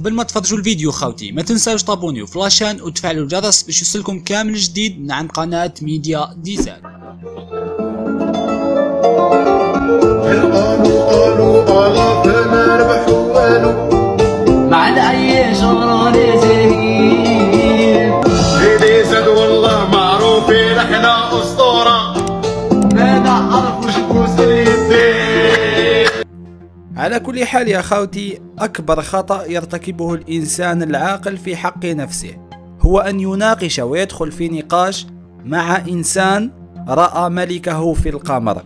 قبل ما تفرجوا الفيديو خاوتي ما تنساوش تابونيو في لاشين وتفعلوا الجرس باش يوصلكم كامل جديد من عند قناة ميديا ديزاين. قالوا فما ربحوا والو مع اي شغل ليلي زاد والله معروفين احنا اسطوره ما نعرفوش بوس اليدين. على كل حال يا خاوتي، أكبر خطأ يرتكبه الإنسان العاقل في حق نفسه هو أن يناقش ويدخل في نقاش مع إنسان رأى ملكه في القمر.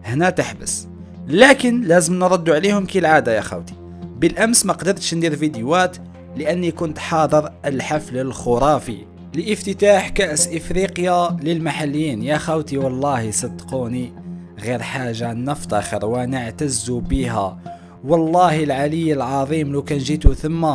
هنا تحبس، لكن لازم نرد عليهم كالعادة يا خاوتي. بالأمس ما قدرتش ندير فيديوهات لأني كنت حاضر الحفل الخرافي لافتتاح كأس إفريقيا للمحليين. يا خاوتي والله صدقوني غير حاجة نفتخر ونعتز بها، والله العلي العظيم. لو كان جيتوا ثم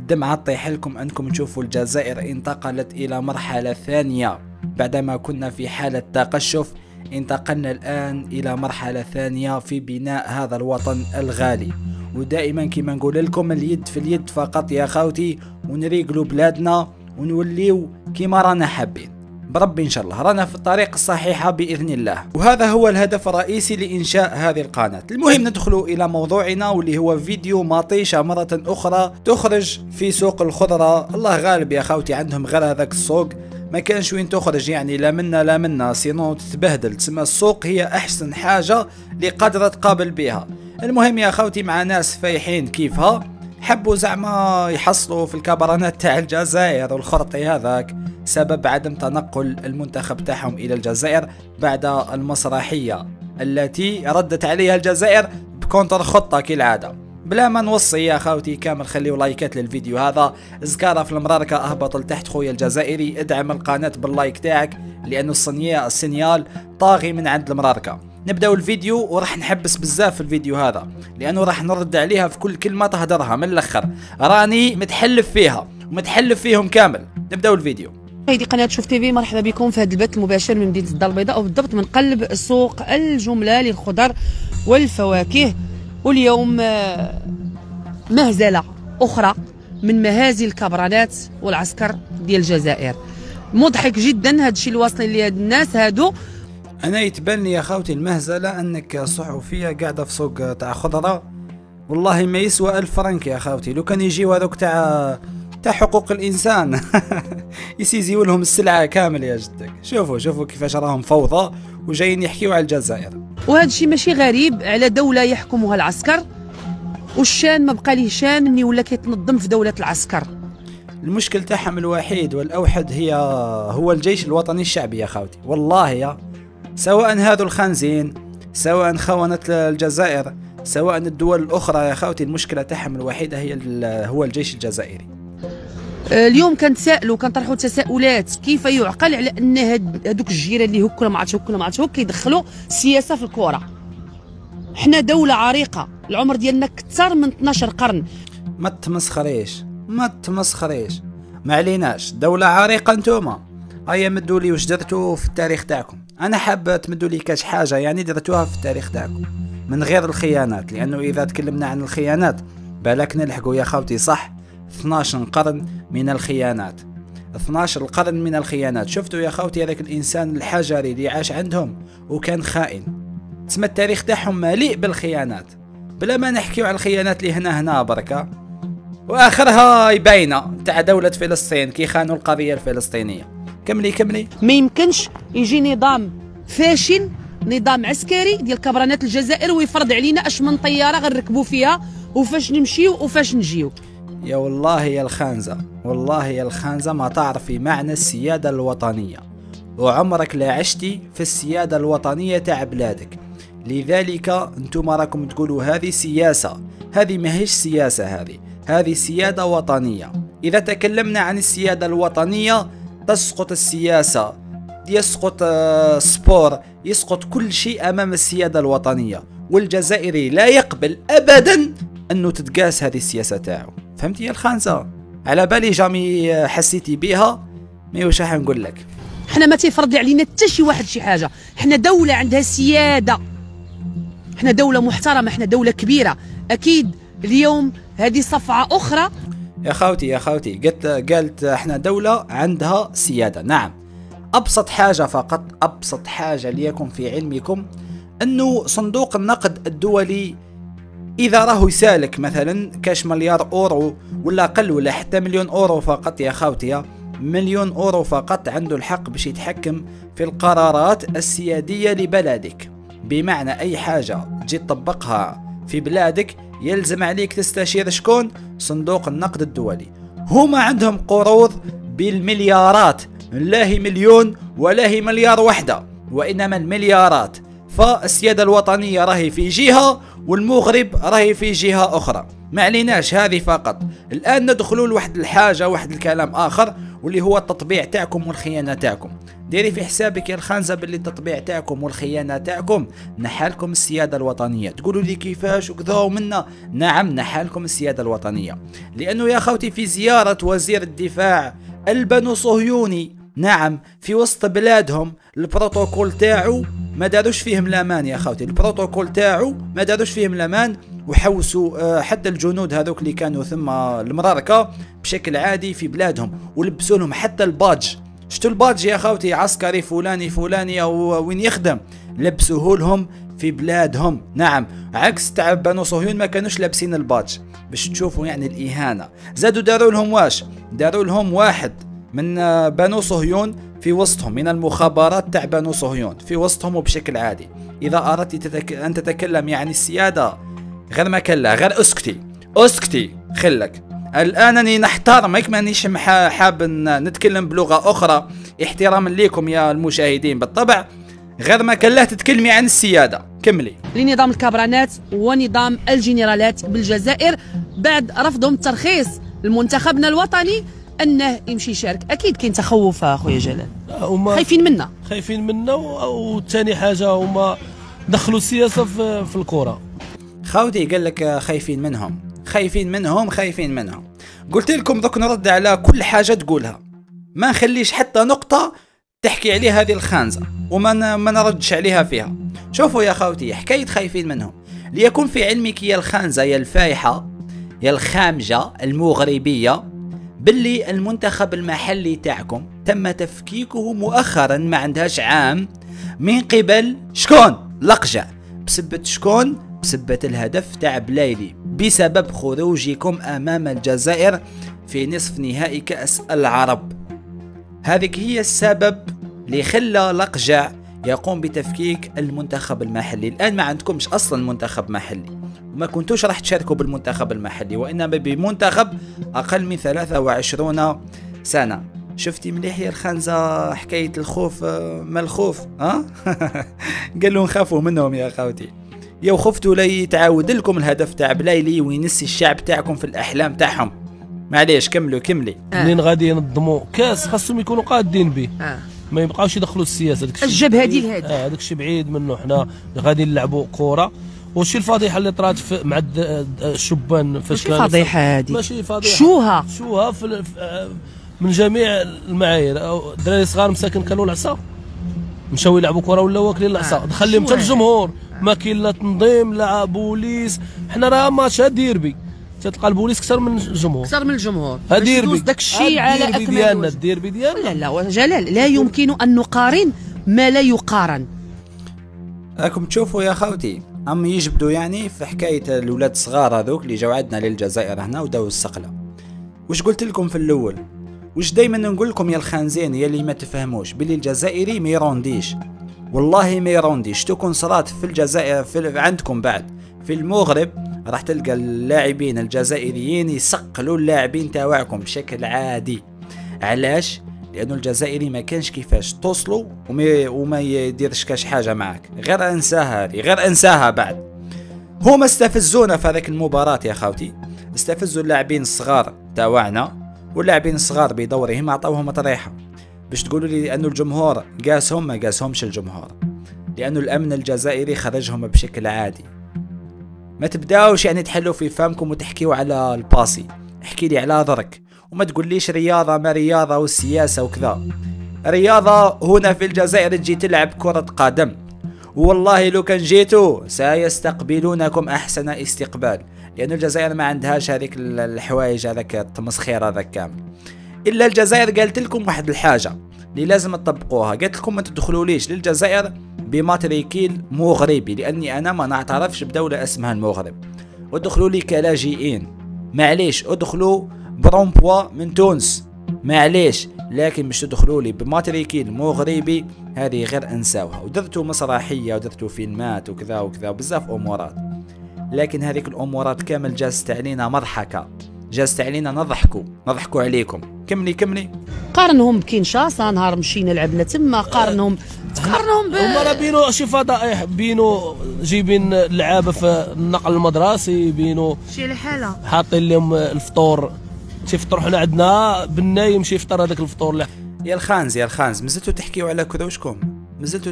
دمعة تطيح لكم أنكم تشوفوا الجزائر انتقلت إلى مرحلة ثانية. بعدما كنا في حالة تقشف انتقلنا الآن إلى مرحلة ثانية في بناء هذا الوطن الغالي. ودائما كما نقول لكم اليد في اليد فقط يا خاوتي، ونريقلوا بلادنا ونوليو كما رانا حابين بربي. إن شاء الله رانا في الطريق الصحيحة بإذن الله، وهذا هو الهدف الرئيسي لإنشاء هذه القناة. المهم ندخل إلى موضوعنا، واللي هو فيديو مطيشة مرة أخرى تخرج في سوق الخضرة. الله غالب يا خاوتي، عندهم غير هذاك السوق ما كانش وين تخرج، يعني لا منا سينو تتبهدل. تسمى السوق هي أحسن حاجة لقدرة تقابل بها. المهم يا خاوتي مع ناس فايحين كيفها حبوا زعما يحصلوا في الكبرانات تاع الجزائر والخرطي هذاك سبب عدم تنقل المنتخب تاعهم الى الجزائر بعد المسرحية التي ردت عليها الجزائر بكونتر خطة كالعادة. بلا ما نوصي يا خاوتي كامل خليوا لايكات للفيديو هذا. زكارة في المراركة اهبط لتحت خويا الجزائري، ادعم القناة باللايك تاعك لانه السينيال طاغي من عند المراركة. نبداو الفيديو وراح نحبس بزاف في الفيديو هذا لانه راح نرد عليها في كل كلمة تهدرها من الاخر، راني متحلف فيها ومتحلف فيهم كامل. نبداو الفيديو. هذه قناة شوف تيفي، مرحبا بكم في هذا البث المباشر من مدينة الدار البيضاء، او بالضبط من قلب سوق الجملة للخضر والفواكه. واليوم مهزلة أخرى من مهازل الكبرانات والعسكر ديال الجزائر. مضحك جدا هذا الشيء اللي واصلين ليه هاد الناس هادو. انا يتبان لي يا خاوتي المهزله انك صحفيه قاعده في سوق تاع خضره، والله ما يسوى 1000 فرنك يا خاوتي. لو كان يجيو هذوك تاع حقوق الانسان يسيزيو لهم السلعه كامل يا جدك. شوفوا كيفاش راهم فوضى وجايين يحكيوا على الجزائر. وهذا الشيء ماشي غريب على دوله يحكمها العسكر، والشان ما بقى ليه شان اني ولا كيتنظم في دوله العسكر. المشكل تاعهم الوحيد والاوحد هو الجيش الوطني الشعبي يا خاوتي. والله يا سواء هذو الخانزين، سواء خونة الجزائر، سواء الدول الأخرى يا خاوتي، المشكلة تاعهم الوحيدة هو الجيش الجزائري. اليوم كنتسائلوا كنطرحوا تساؤلات كيف يعقل على ان هذوك الجيران اللي هك ولا ما عرفتش هك كيدخلوا السياسة في الكرة. حنا دولة عريقة، العمر ديالنا كثر من 12 قرن. ما تمسخريش ما عليناش. دولة عريقة نتوما، هيا مدوا لي واش درتوا في التاريخ تاعكم. انا حاب تمدوا لي كاش حاجه يعني درتوها في التاريخ تاعكم من غير الخيانات، لانه اذا تكلمنا عن الخيانات بالك نلحقوا يا خاوتي صح 12 قرن من الخيانات. 12 قرن من الخيانات. شفتوا يا خاوتي هذاك الانسان الحجري اللي عاش عندهم وكان خائن. تسمى التاريخ تاعهم مليء بالخيانات، بلا ما نحكيو على الخيانات اللي هنا بركه. واخرها باينه تاع دوله فلسطين كي خانوا القضيه الفلسطينيه. كملي. ما يمكنش يجي نظام فاشل، نظام عسكري ديال كبرانات الجزائر ويفرض علينا اش من طياره غنركبوا فيها وفاش نمشيو وفاش نجيو. يا والله يا الخانزه ما تعرفي معنى السياده الوطنيه، وعمرك لا عشتي في السياده الوطنيه تاع بلادك. لذلك انتم راكم تقولوا هذه سياسه، هذه ماهيش سياسه، هذه سياده وطنيه. اذا تكلمنا عن السياده الوطنيه تسقط السياسة، يسقط سبور، يسقط كل شيء أمام السيادة الوطنية. والجزائري لا يقبل أبدا أنه تتقاس هذه السياسة تاعو. فهمتي يا الخانزة؟ على بالي جامي حسيتي بيها، ما واش راح نقول لك. حنا ما تيفرض علينا حتى شي واحد شي حاجة، حنا دولة عندها سيادة، حنا دولة محترمة، حنا دولة كبيرة. أكيد اليوم هذه صفعة أخرى يا خاوتي قالت احنا دولة عندها سيادة. نعم، ابسط حاجة فقط، ابسط حاجة ليكن في علمكم انه صندوق النقد الدولي اذا راهو يسالك مثلا كاش مليار اورو ولا اقل ولا حتى مليون اورو فقط يا خاوتي، مليون اورو فقط، عنده الحق باش يتحكم في القرارات السيادية لبلدك. بمعنى اي حاجة تجي تطبقها في بلادك يلزم عليك تستشير شكون؟ صندوق النقد الدولي. هما عندهم قروض بالمليارات، لا هي مليون ولا هي مليار وحدة، وإنما المليارات. فالسيادة الوطنية راهي في جهة والمغرب راهي في جهة أخرى. ما عليناش هذه فقط. الآن ندخلوا لواحد الحاجة، واحد الكلام آخر، واللي هو التطبيع تاعكم والخيانة تاعكم. ديري في حسابك يا الخانزة باللي التطبيع تاعكم والخيانة تاعكم نحالكم السيادة الوطنية. تقولوا لي كيفاش وكذا ومنا؟ نعم، نحالكم السيادة الوطنية، لأنه يا خوتي في زيارة وزير الدفاع البنو صهيوني، نعم، في وسط بلادهم البروتوكول تاعو ما داروش فيهم الامان يا خوتي، البروتوكول تاعو ما داروش فيهم الامان، وحوسوا حتى الجنود هذوك اللي كانوا ثم المراركة بشكل عادي في بلادهم، ولبسوا لهم حتى البادج. شتو البادج يا خوتي؟ عسكري فلاني او وين يخدم، لبسوه لهم في بلادهم. نعم، عكس تاع بنو صهيون ما كانوش لابسين البادج، باش تشوفوا يعني الاهانة. زادوا داروا لهم واش؟ داروا لهم واحد من بنو صهيون في وسطهم، من المخابرات تاع بنو صهيون في وسطهم وبشكل عادي. إذا أردت أن تتكلم يعني السيادة غير ما كلا، غير اسكتي خلك. الآن أني نحترمك، مانيش حاب نتكلم بلغة أخرى احتراما ليكم يا المشاهدين بالطبع، غير ما كلا تتكلمي عن السيادة. كملي. لنظام الكابرانات ونظام الجنرالات بالجزائر بعد رفضهم ترخيص لمنتخبنا الوطني انه يمشي يشارك. اكيد كاين تخوف اخويا جلال، خايفين منا وثاني حاجه هما دخلوا السياسه في الكره. خاوتي قال لك خايفين منهم. قلت لكم دوك نرد على كل حاجه تقولها، ما نخليش حتى نقطه تحكي عليها هذه الخانزه وما نردش عليها فيها. شوفوا يا خاوتي، حكايه خايفين منهم ليكون في علمك يا الخانزه يا الفايحه يا الخامجه المغربيه باللي المنتخب المحلي تاعكم تم تفكيكه مؤخرا، ما عندهاش عام، من قبل شكون؟ لقجع. بسبة شكون؟ بسبة الهدف تاع بلايلي، بسبب خروجكم امام الجزائر في نصف نهائي كأس العرب. هذيك هي السبب اللي خلى لقجع يقوم بتفكيك المنتخب المحلي. الان ما عندكمش اصلا منتخب محلي، وما كنتوش راح تشاركوا بالمنتخب المحلي، وانما بمنتخب اقل من 23 سنة. شفتي مليح يا الخانزة حكاية الخوف؟ ما الخوف قالوا نخافوا منهم يا خاوتي، يا خفتوا لا يتعاود لكم الهدف تاع بلايلي وينسي الشعب تاعكم في الاحلام تاعهم. معليش كملي. منين غادي ينظموا كاس خاصهم يكونوا قادين به، ما يبقاوش يدخلوا السياسه. داكشي الجبهه ديال هذا داكشي بعيد منه. حنا غادي نلعبوا كره. وشي الفضيحه اللي طرات مع الشبان فاش كانوا، ماشي فضيحه هذه، ماشي فضيحه، شوها من جميع المعايير. الدراري صغار مساكن كانوا العصا، مشاو يلعبوا كره ولا واكلين العصا، دخل لهم حتى الجمهور. ما كاين لا تنظيم لا بوليس. حنا راه ماتش ديربي، تلقى البوليس اكثر من الجمهور. ديربي داك الشيء على اكمل وجه. الديربي ديالنا لا جلال، لا يمكن ان نقارن ما لا يقارن. راكم تشوفوا يا خوتي عم يجبدوا يعني في حكايه الاولاد الصغار هذوك اللي جاو عندنا للجزائر هنا وداو السقله. واش قلت لكم في الاول؟ واش دائما نقول لكم يا الخانزين يا اللي ما تفهموش باللي الجزائري ما يرونديش، والله ما يرونديش. تكون صرات في الجزائر عندكم بعد في المغرب راح تلقى اللاعبين الجزائريين يسقلوا اللاعبين تاعكم بشكل عادي. علاش؟ لانه الجزائري ما كانش كيفاش توصلوا وما يديرش كاش حاجه معك. غير انساها بعد. هما استفزونا في هذيك المباراه يا خاوتي، استفزوا اللاعبين الصغار تاعنا، واللاعبين الصغار بدورهم عطاوهم طريحه. باش تقولوا لي انه الجمهور قاسهم، ما قاسهمش الجمهور، لانه الامن الجزائري خرجهم بشكل عادي. ما تبداوش يعني تحلوا في فمكم وتحكيوا على الباسي، احكي لي على درك، وما تقوليش رياضه ما رياضه والسياسه وكذا. رياضه هنا في الجزائر تجي تلعب كره قدم، والله لو كان جيتوا سيستقبلونكم احسن استقبال، لأن الجزائر ما عندهاش هذيك الحوايج هذاك التمسخير هذاك كامل. إلا الجزائر قالت لكم واحد الحاجة اللي لازم تطبقوها، قالت لكم ما تدخلوليش للجزائر بماتريكيل مغربي، لأني أنا ما نعترفش بدولة اسمها المغرب، ودخلوا لي كلاجئين معليش، ادخلوا برومبوا من تونس معليش، لكن مش تدخلوا لي بماتريكيل مغربي، هذه غير انساوها. ودرتوا مسرحية ودرتوا فيلمات وكذا وكذا بزاف امورات، لكن هذيك الامورات كامل جازت علينا مضحكة، جازت علينا نضحكوا عليكم. كملي قارنهم بكينشاسا نهار مشينا لعبنا تما، قارنهم هما راه بينو شي فضائح، بينو جايبين اللعابه في النقل المدرسي، بينو شي الحاله حاطين لهم الفطور، تيفطروا حنا عندنا بالنايم يمشي يفطر هذاك الفطور. يا الخانز مازلتوا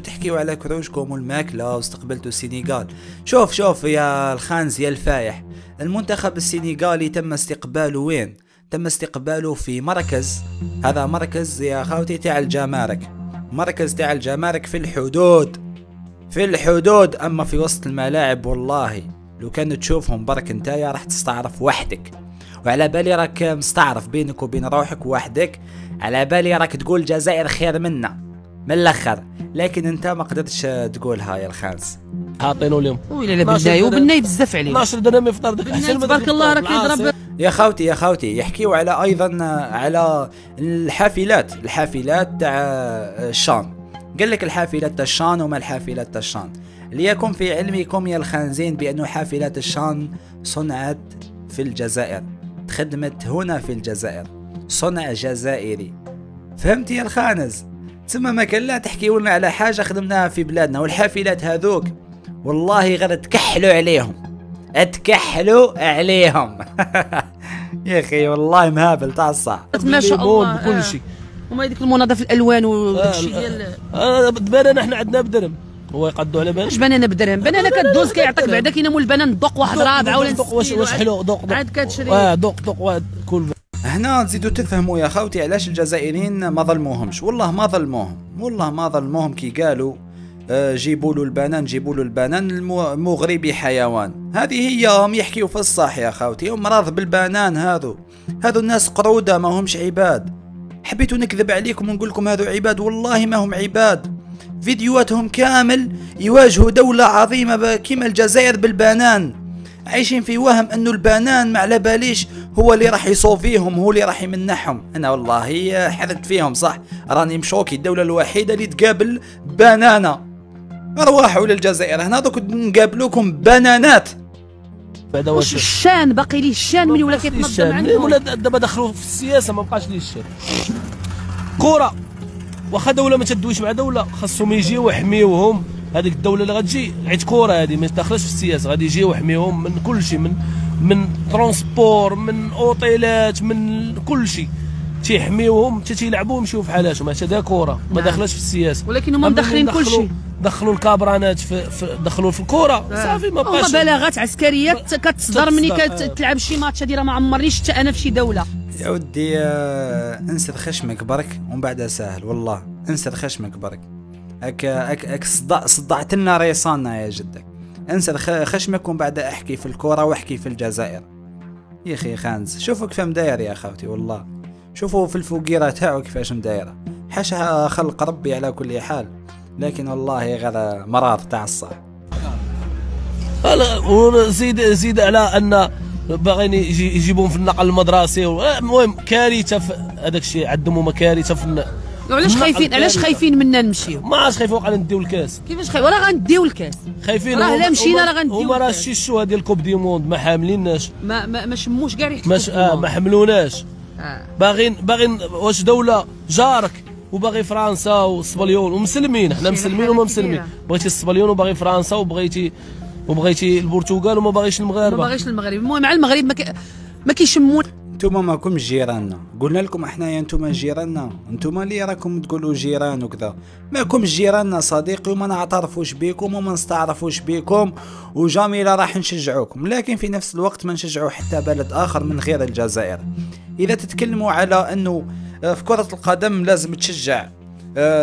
تحكيوا على كروشكم والماكله واستقبلتوا السنغال. شوف يا الخانز يا الفايح، المنتخب السنغالي تم استقباله وين؟ تم استقباله في مركز، هذا مركز يا خاوتي تاع الجمارك، مركز تاع الجمارك في الحدود. اما في وسط الملاعب والله لو كان تشوفهم برك نتايا راح تستعرف وحدك، وعلى بالي راك مستعرف بينك وبين روحك وحدك، على بالي راك تقول الجزائر خير منا من الاخر، لكن انت ما قدرتش تقولها يا الخانز. حاطينه لهم ويلا بالناي بزاف عليه 12 درهم يفطر داك احسن من تبارك الله راك يضرب. يا خوتي يحكيوا على ايضا على الحافلات تاع الشان. قال لك الحافلات تاع الشان وما الحافلات تاع الشان، ليكن في علمكم يا الخانزين بأن حافلات الشان صنعت في الجزائر، خدمت هنا في الجزائر، صنع جزائري. فهمت يا الخانز؟ ثم ما كان لا تحكيوا لنا على حاجة خدمناها في بلادنا، والحافلات هذوك والله غير تكحلوا عليهم يا اخي والله مهابل تاع الصح ما شاء الله بكل شيء. وما هذيك المناظف الالوان وداكشي ديال البنانه احنا عندنا بدرهم، هو يقدوا على واش بنانه بدرهم؟ بنانه كدوز كيعطيك بعدا كينامو البنان دوق واحد رابعه ولا واش حلو دوق عاد كتشري دوق واحد كل. هنا تزيدوا تفهموا يا خوتي علاش الجزائريين ما ظلموهمش، والله ما ظلموهم كي قالوا جيبوا له البنان المغربي حيوان. هذه هي هم يحكيوا في الصح يا خوتي، هم راض بالبنان. هذو الناس قرودة ما همش عباد. حبيتوا نكذب عليكم ونقول لكم هذو عباد، والله ما هم عباد. فيديوهاتهم كامل يواجهوا دولة عظيمة كيما الجزائر بالبنان، عايشين في وهم انه البنان ما على باليش هو اللي راح يصوفيهم، هو اللي راح يمنحهم. انا والله حذرت فيهم صح، راني مشوكي الدولة الوحيدة اللي تقابل بنانة. ارواحوا للجزائر هنا دوك نقابلوكم بنانات. بعدا واش الشان باقي ليه الشان من ولا كيتنظم عندهم؟ ولا دابا دخلوا في السياسة ما بقاش ليه الشان. كرة واخا دولة ما تدويش مع دولة خاصهم يجيو ويحميوهم، هذيك الدولة اللي غتجي عيد كرة هذه ما تدخلش في السياسة، غادي يجيو ويحميوهم من كل شيء، من ترونسبور، من اوطيلات، من كل شيء تيحميوهم، تيلعبوا ويمشيو في حالاتهم. هذا كرة ما داخلاش في السياسة، ولكن هما مدخلين كل شيء. دخلوا الكابرانات دخلوا في الكرة صافي ما بقاش. هما بلاغات عسكرية كتصدر ملي كتلعب شي ماتش. هذه راه ما عمرني شفت انا في شي دولة. يا ودي انسد خشمك برك ومن بعدها ساهل، والله انسد خشمك برك. هاك صدعت لنا ريصاننا يا جدك. انسد خشمك ومن بعدها احكي في الكرة واحكي في الجزائر. يا اخي خانز شوفوا كيف مداير يا خوتي، والله شوفوا في الفوقيرة تاعو كيفاش مدايرة، حاشا خلق ربي على كل حال، لكن والله غير مرض تاع الصح. زيد على ان باغيين يجيبوهم في النقل المدرسي. المهم كارثه في هذاك الشيء، عندهم هما كارثه في. علاش خايفين منا نمشيو؟ ما عادش خايفين، وقع نديو الكاس. كيفاش خايف؟ راه غنديو الكاس. خايفين راه لا مشينا راه غنديو. هما راه الشيشوه ديال الكوب دي موند ما حامليناش، ما شموش كاع ريحه ما حملوناش. باغين واش دوله جارك وباغي فرنسا والسبليون ومسلمين، حنا مسلمين وما مسلمين. بغيتي السبليون وباغي فرنسا وبغيتي البرتغال وما باغيش المغاربه. ما باغيش المغرب. المهم مع المغرب ما كيشمون. نتوما ماكمش جيراننا، قلنا لكم احنايا نتوما جيراننا، نتوما اللي راكم تقولوا جيران وكذا، ماكمش جيراننا صديقي، وما نعترفوش بكم وما نستعرفوش بكم، وجامي لا راح نشجعوكم، لكن في نفس الوقت ما نشجعوا حتى بلد اخر من غير الجزائر. اذا تتكلموا على انه في كرة القدم لازم تشجع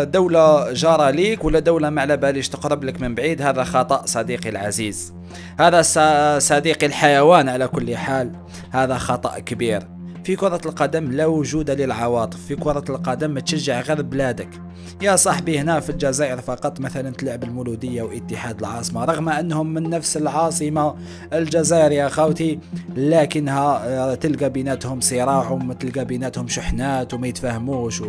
دولة جارة ليك ولا دولة ما على باليش تقرب لك من بعيد، هذا خطأ صديقي العزيز، هذا صديقي الحيوان على كل حال، هذا خطأ كبير. في كرة القدم لا وجود للعواطف، في كرة القدم تشجع غير بلادك. يا صاحبي هنا في الجزائر فقط مثلا تلعب المولودية واتحاد العاصمة، رغم أنهم من نفس العاصمة الجزائر يا خوتي، لكنها تلقى بيناتهم صراع وتلقى بيناتهم شحنات وما يتفاهموش.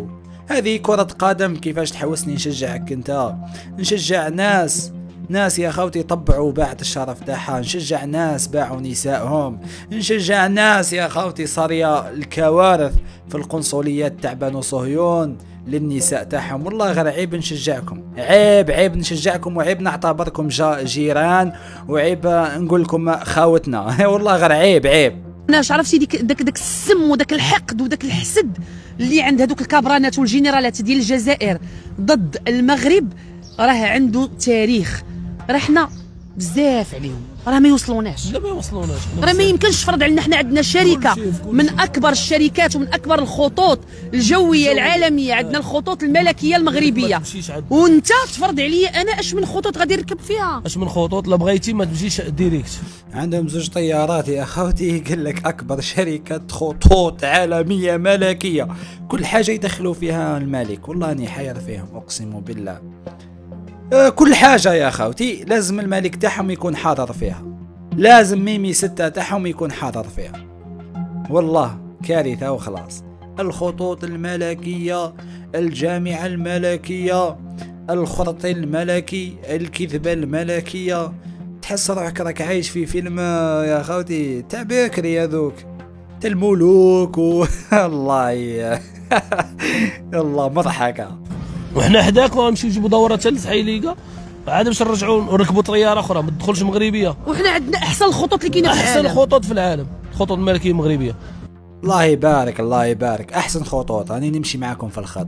هذه كرة قدم. كيفاش تحوسني نشجعك انت؟ نشجع ناس يا خوتي طبعوا باعة الشرف تاعها، نشجع ناس باعوا نسائهم، نشجع ناس يا خوتي صارية الكوارث في القنصليات تاع بنو صهيون للنساء تاعهم. والله غير عيب نشجعكم، عيب نشجعكم، وعيب نعتبركم جيران، وعيب نقول لكم خاوتنا. والله غير عيب. انا عرفتي داك السم وداك الحقد وداك الحسد اللي عند هذوك الكابرانات والجنرالات ديال الجزائر ضد المغرب، راه عنده تاريخ، راه حنا بزاف عليهم، راه ما يوصلوناش. لا ما يوصلوناش، راه ما يمكنش تفرض علينا. حنا عندنا شركه من اكبر الشركات ومن اكبر الخطوط الجويه العالميه، عندنا الخطوط الملكيه المغربيه، وانت تفرض عليا انا اش من خطوط غادي نركب فيها؟ اش من خطوط؟ لا بغيتي ما تمشيش ديريكت. عندهم زوج طيارات يا خوتي، قال لك اكبر شركه خطوط عالميه ملكيه، كل حاجه يدخلوا فيها الملك. والله اني حير فيهم اقسم بالله. كل حاجة يا خوتي لازم الملك تاعهم يكون حاضر فيها، لازم ميمي 6 تاعهم يكون حاضر فيها. والله كارثة وخلاص. الخطوط الملكية، الجامعة الملكية، الخرط الملكي، الكذبة الملكية، تحس روحك راك عايش في فيلم يا خوتي تاع بكري هذوك تاع الملوك الله الله مضحكة. وحنا حداك ونمشيو نجيبو دورة ثالث حيليقة عاد باش نرجعو نركبوا طيارة أخرى ما تدخلش مغربية. وحنا عندنا أحسن الخطوط اللي كاينة في العالم، أحسن خطوط في العالم، الخطوط الملكية المغربية. الله يبارك الله يبارك، أحسن خطوط. راني نمشي معاكم في الخط.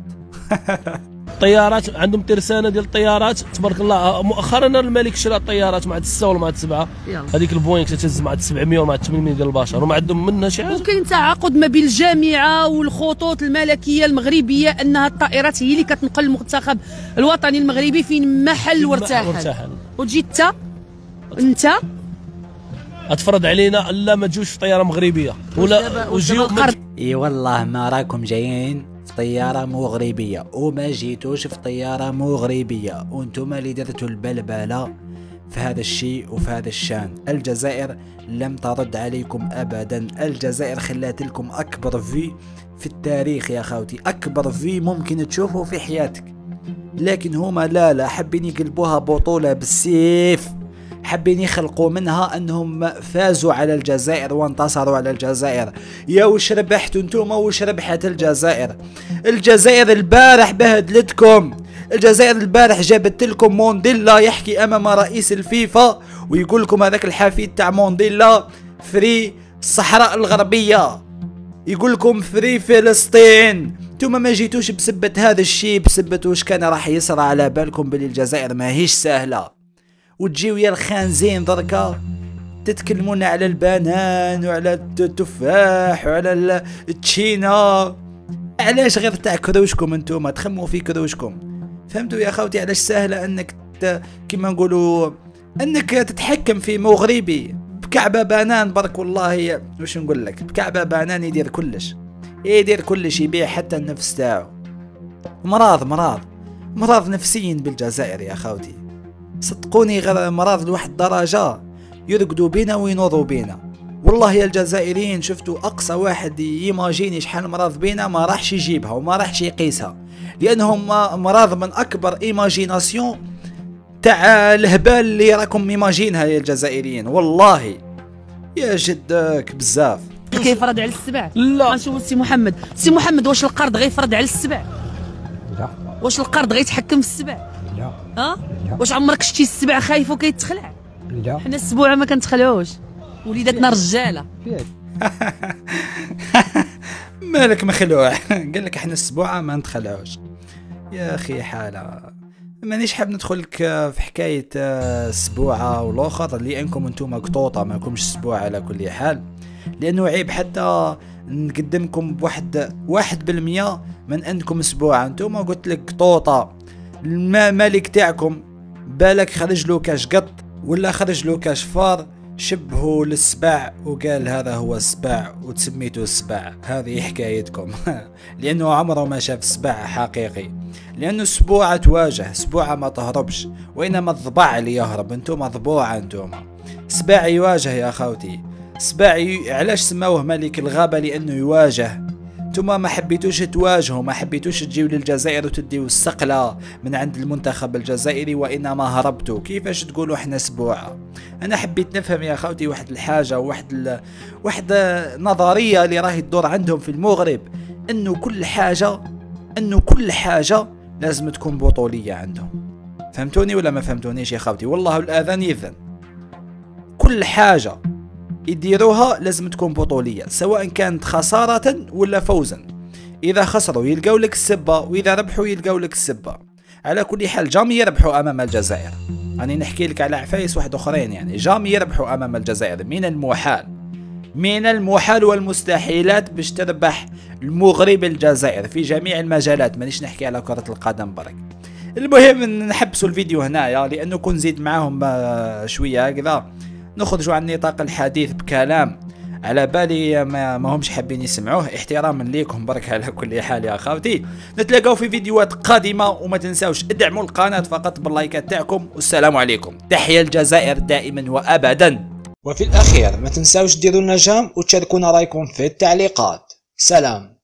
الطيارات عندهم ترسانة ديال الطيارات تبارك الله. مؤخرا الملك شرا الطيارات مع 6 ولا مع 7، هذيك البوينغ تتهز مع 700 ومع 800 ديال البشر، وما عندهم منها شي حاجة. وكاين تعاقد ما بين الجامعة والخطوط الملكية المغربية أنها الطائرات هي اللي كتنقل المنتخب الوطني المغربي فين محل وارتحل. وتجي انت اتفرض علينا الا ما تجوش في طيارة مغربية ولا وجيو. اي والله ما راكم جايين في طيارة مغربية وما جيتوش في طيارة مغربية، وانتم اللي درتوا البلبلة في هذا الشيء وفي هذا الشان. الجزائر لم ترد عليكم ابدا، الجزائر خلات لكم اكبر في التاريخ يا خوتي، اكبر ممكن تشوفه في حياتك. لكن هما لا حابين يقلبوها بطولة بالسيف، حابين يخلقوا منها انهم فازوا على الجزائر وانتصروا على الجزائر. يا وش ربحتوا انتم وش ربحت الجزائر؟ الجزائر البارح بهدلتكم، الجزائر البارح جابت لكم مونديلا يحكي امام رئيس الفيفا ويقول لكم هذاك الحفيد تاع مونديلا فري الصحراء الغربية، يقول لكم فري فلسطين. انتم ما جيتوش بسبة هذا الشيء، بسبة واش كان راح يصرى على بالكم بلي الجزائر ماهيش سهلة. وتجيو يا الخانزين دركا تتكلمون على البنان وعلى التفاح وعلى التشينا. علاش غير تاع كروشكم انتم تخموا في كروشكم؟ فهمتوا يا خوتي علاش سهله انك كيما نقولوا انك تتحكم في مغربي بكعبه بنان برك؟ والله واش نقول لك، بكعبه بنان يدير كلش، يبيع حتى النفس تاعو. مرض نفسيين بالجزائر يا خوتي، صدقوني غير مرض لواحد درجة يرقدوا بينا وينوضوا بينا. والله يا الجزائريين شفتوا أقصى واحد يماجيني شحال مرض بينا ما راحش يجيبها وما راحش يقيسها، لأنهم مرض من أكبر إيماجيناسيون تاع الهبال اللي راكم إيماجينها يا الجزائريين. والله يا جدك بزاف كيفرض على السبع. لا غنشوفوا سي محمد واش القرض غيفرض على السبع؟ لا. واش القرض غيتحكم في السبع؟ لا. واش عمرك شتي السبع خايف وكيتخلع؟ لا. حنا السبوعه ما كنتخلعوش، وليداتنا رجاله. مالك مخلوع؟ قال لك احنا السبوعه ما نتخلعوش. يا اخي حاله مانيش حاب ندخلك في حكايه السبوعه والاخر لانكم انتم قطوطه مالكمش السبوعه على كل حال، لانه عيب حتى نقدمكم بواحد 1% من عندكم اسبوع. انتوما قلت لك طوطه الملك تاعكم بالك خرج له كاش قط ولا خرج له كاش فار، شبهه للسبع وقال هذا هو السبع وتسميته السبع. هذه حكايتكم. لانه عمره ما شاف سبع حقيقي، لانه السبوعة تواجه، سبوعة ما تهربش، وانما الضبع اللي يهرب. انتوما ضبوعة، انتوما سباع يواجه يا خوتي. سباع علاش سماوه ملك الغابة؟ لانه يواجه. نتوما ما حبيتوش تواجهوا، ما حبيتوش تجيو للجزائر وتديو السقلة من عند المنتخب الجزائري، وانما هربتوا. كيفاش تقولوا احنا سبوعة؟ انا حبيت نفهم يا خوتي واحد الحاجة واحد نظرية اللي راهي تدور عندهم في المغرب، انه كل حاجة لازم تكون بطولية عندهم. فهمتوني ولا ما فهمتونيش يا خوتي؟ والله الاذان يذن. كل حاجة يديروها لازم تكون بطولية، سواء كانت خسارة ولا فوزا. إذا خسروا يلقاو لك السبة، وإذا ربحوا يلقاو لك السبة. على كل حال جامي يربحوا أمام الجزائر. أنا نحكي لك على عفايس واحد أخرين، يعني جامي يربحوا أمام الجزائر. من المحال والمستحيلات باش تربح المغرب الجزائر في جميع المجالات، مانيش نحكي على كرة القدم برك. المهم نحبسوا الفيديو هنايا لأنه كون زيد معاهم شوية هكذا نخرجوا عن نطاق الحديث بكلام على بالي ما همش حابين يسمعوه، احتراما ليكم برك. على كل حال يا خاوتي نتلاقاو في فيديوهات قادمة، وما تنساوش ادعموا القناة فقط باللايكات تاعكم، والسلام عليكم. تحيا الجزائر دائما وابدا. وفي الأخير ما تنساوش ديروا لنا جام وتشاركونا رايكم في التعليقات. سلام.